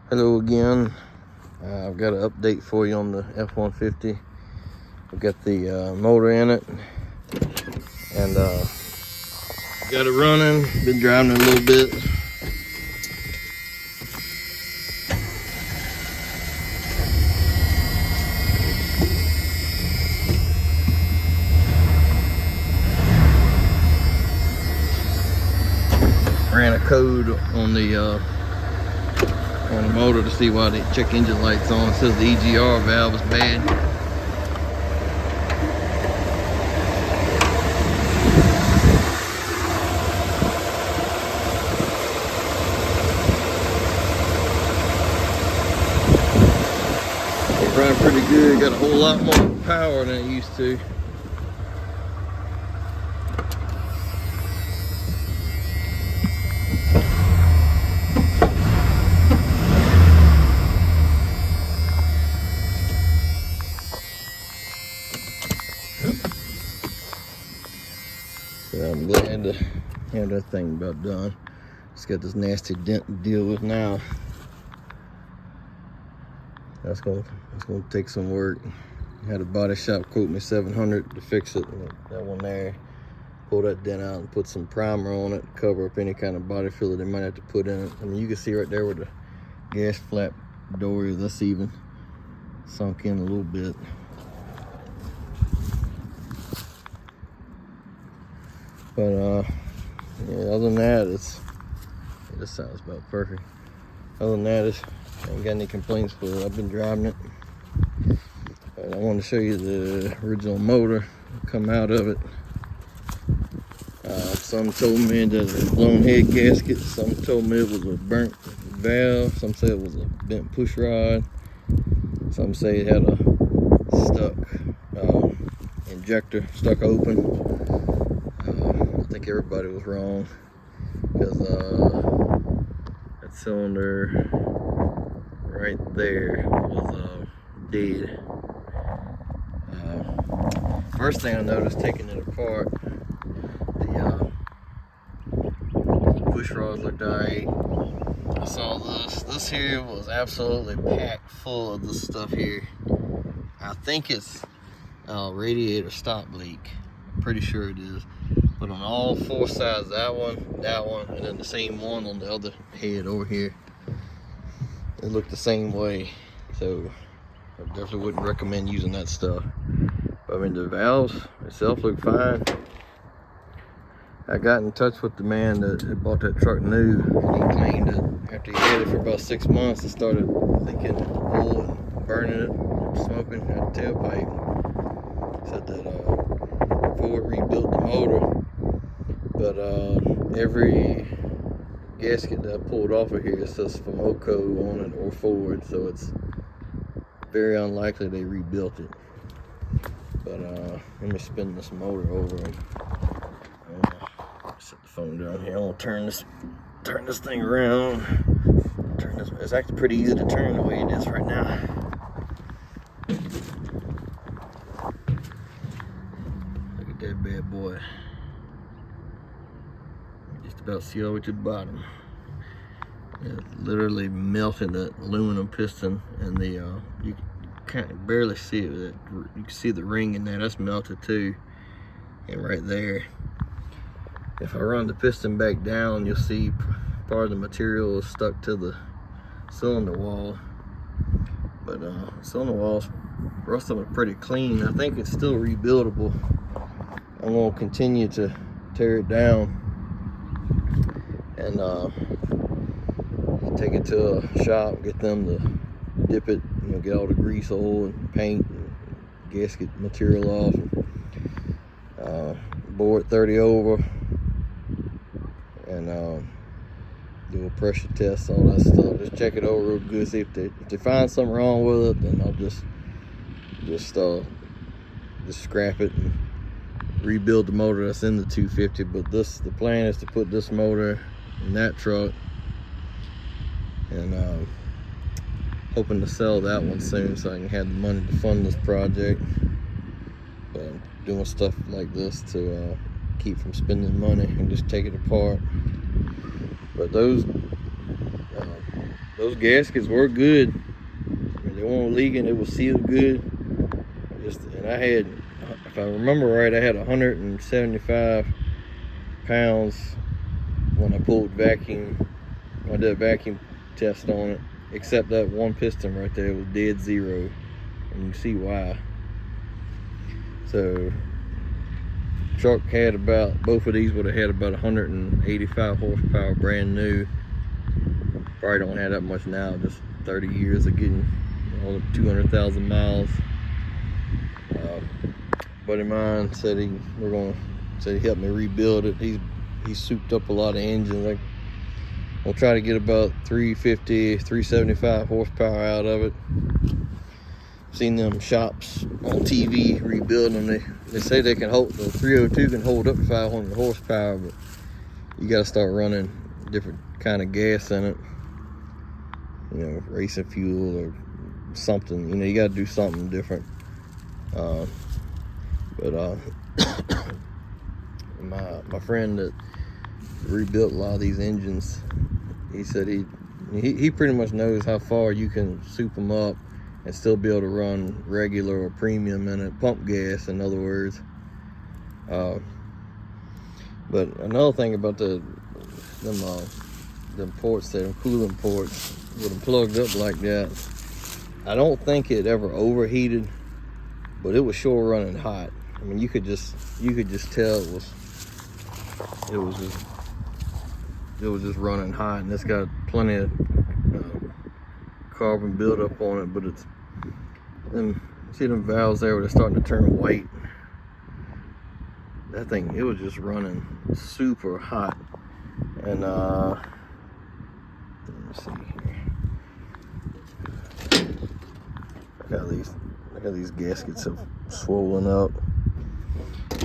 Hello again. I've got an update for you on the F-150. I've got the motor in it and got it running. Been driving it a little bit. Ran a code on the motor to see why the check engine light's on. It says the EGR valve is bad. It's running pretty good. Got a whole lot more power than it used to. So I'm glad to have that thing about done. Just got this nasty dent to deal with now. That's gonna take some work. Had a body shop quote me $700 to fix it. That one there. Pull that dent out and put some primer on it, cover up any kind of body filler they might have to put in it. I mean, you can see right there where the gas flap door is. That's even sunk in a little bit. But yeah, other than that, this sounds about perfect. Other than that, I ain't got any complaints for it. I've been driving it. But I wanted to show you the original motor come out of it. Some told me that it was a blown head gasket. Some told me it was a burnt valve. Some said it was a bent push rod. Some say it had a stuck injector stuck open. I think everybody was wrong because that cylinder right there was dead. First thing I noticed taking it apart, the push rods looked alright. I saw this here was absolutely packed full of this stuff here. I think it's radiator stop leak. I'm pretty sure it is. But on all four sides, that one, and then the same one on the other head over here, it looked the same way. So I definitely wouldn't recommend using that stuff. But I mean, the valves itself look fine. I got in touch with the man that bought that truck new, and he claimed that after he had it for about 6 months, it started leaking oil and burning it, smoking at the tailpipe. Said that Ford rebuilt the motor, but every gasket that I pulled off of here says Fomoco on it or Ford, so it's very unlikely they rebuilt it. But let me spin this motor over and set the phone down here. I'm gonna turn this thing around. It's actually pretty easy to turn the way it is right now. Look at that bad boy. Just about see all the way to the bottom. It literally melted that aluminum piston, and the you can't barely see it. You can see the ring in there. That's melted too, and right there. If I run the piston back down, you'll see part of the material is stuck to the cylinder wall. But cylinder walls, the rest of them are pretty clean. I think it's still rebuildable. I'm gonna continue to tear it down and take it to a shop, get them to dip it, get all the grease, oil, and paint, and gasket material off, and bore it 30 over, and do a pressure test, all that stuff. Just check it over real good. See if they find something wrong with it, then I'll just scrap it and rebuild the motor that's in the 250. But the plan is to put this motor in that truck, and hoping to sell that one soon so I can have the money to fund this project. But I'm doing stuff like this to keep from spending money and just take it apart. But those those gaskets were good. They weren't leaking. It was sealed good. And I had, if I remember right, I had 175 pounds when I pulled vacuum. When I did a vacuum test on it, except that one piston right there was dead zero, and you see why. So truck had about, both of these would have had about 185 horsepower brand new. Probably don't have that much now, just 30 years of getting 200,000 miles. Buddy of mine said he helped me rebuild it. He souped up a lot of engines. We'll try to get about 350, 375 horsepower out of it. Seen them shops on TV rebuilding them. They say they can hold, the 302 can hold up to 500 horsepower, but you got to start running different kind of gas in it. You know, racing fuel or something. You know, you got to do something different. My friend that rebuilt a lot of these engines, he said he pretty much knows how far you can soup them up and still be able to run regular or premium in it, pump gas, in other words. But another thing about them ports, them coolant ports, with them plugged up like that, I don't think it ever overheated, but it was sure running hot. I mean, you could just tell it was just running hot, and it's got plenty of carbon buildup on it. But it's see them valves there where they're starting to turn white. That thing, it was just running super hot. And let me see here. Look how these gaskets have swollen up.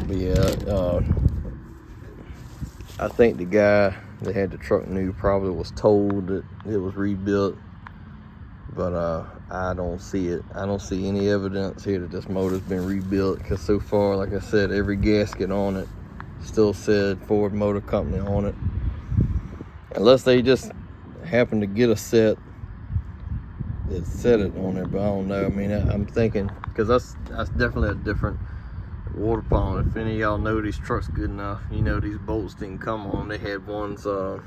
But yeah, I think the guy that had the truck new probably was told that it was rebuilt, but I don't see it. I don't see any evidence here that this motor's been rebuilt, because so far, like I said, every gasket on it still said Ford Motor Company on it, unless they just happen to get a set that said it on there. But I don't know. I mean, I'm thinking, because that's definitely a different water pump. If any of y'all know these trucks good enough, you know these bolts didn't come on. They had ones, I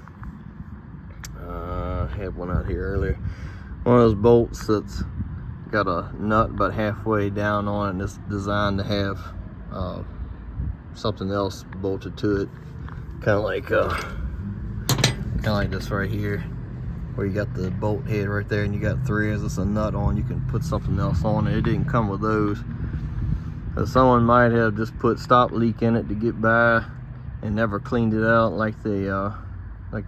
had one out here earlier. One of those bolts that's got a nut about halfway down on it, and it's designed to have something else bolted to it, kind of like this right here, where you got the bolt head right there, and you got threads. It's a nut on. You can put something else on it. It didn't come with those. Someone might have just put stop leak in it to get by and never cleaned it out like they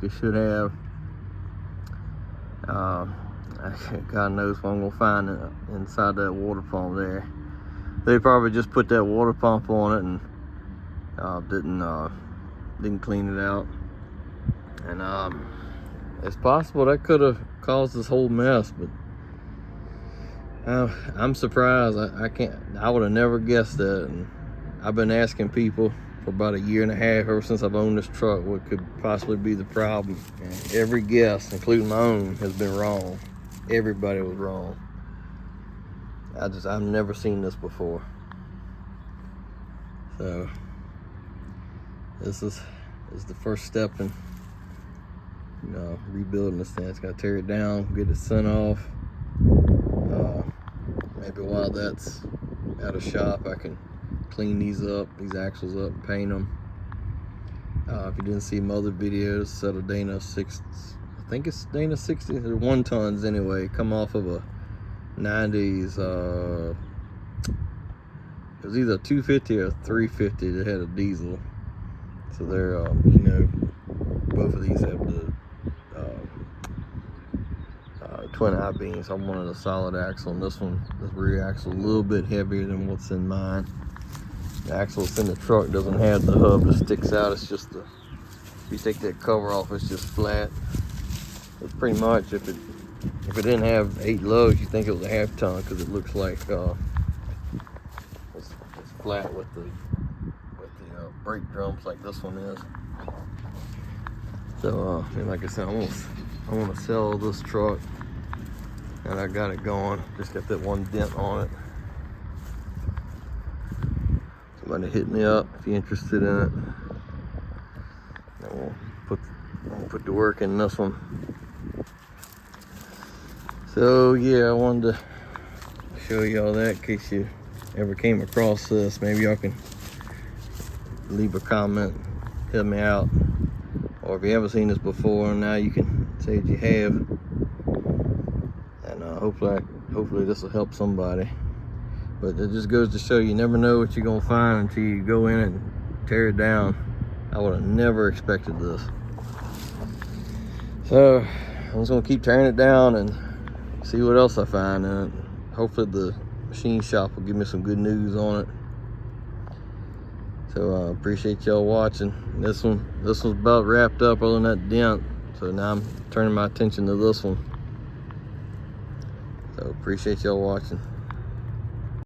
should have. God knows what I'm gonna find inside that water pump there. They probably just put that water pump on it and didn't clean it out. And it's possible that could have caused this whole mess, but I'm surprised. I would have never guessed that. And I've been asking people for about a year and a half, ever since I've owned this truck, what could possibly be the problem. And every guess, including my own, has been wrong. Everybody was wrong. I've never seen this before. So this is the first step in rebuilding this thing. It's got to tear it down, get it sent off. Maybe while that's at a shop, I can clean these axles up, and paint them. If you didn't see my other videos, set of Dana 6, I think it's Dana 60, they're 1 tons anyway, come off of a 90s, it was either a 250 or a 350 that had a diesel. So they're, both of these have the twin I-beams. I'm one of the solid axle, and this rear axle a little bit heavier than what's in mine. The axle that's in the truck doesn't have the hub that sticks out. It's just if you take that cover off, it's just flat. It's pretty much, if it didn't have 8 lugs, you think it was a half ton, because it looks like it's flat with the brake drums like this one is. So like I said, I'm gonna I want to sell this truck, and I got it going. Just got that one dent on it. Somebody hit me up if you're interested in it. And we'll put the work in this one. So yeah, I wanted to show y'all that in case you ever came across this. Maybe y'all can leave a comment, help me out. Or if you haven't seen this before, now you can say that you have. And hopefully this will help somebody. But it just goes to show you never know what you're gonna find until you go in and tear it down. I would have never expected this. So I'm just gonna keep tearing it down and see what else I find in it. Hopefully the machine shop will give me some good news on it. So I appreciate y'all watching. This one's about wrapped up other than that dent. So now I'm turning my attention to this one. So appreciate y'all watching.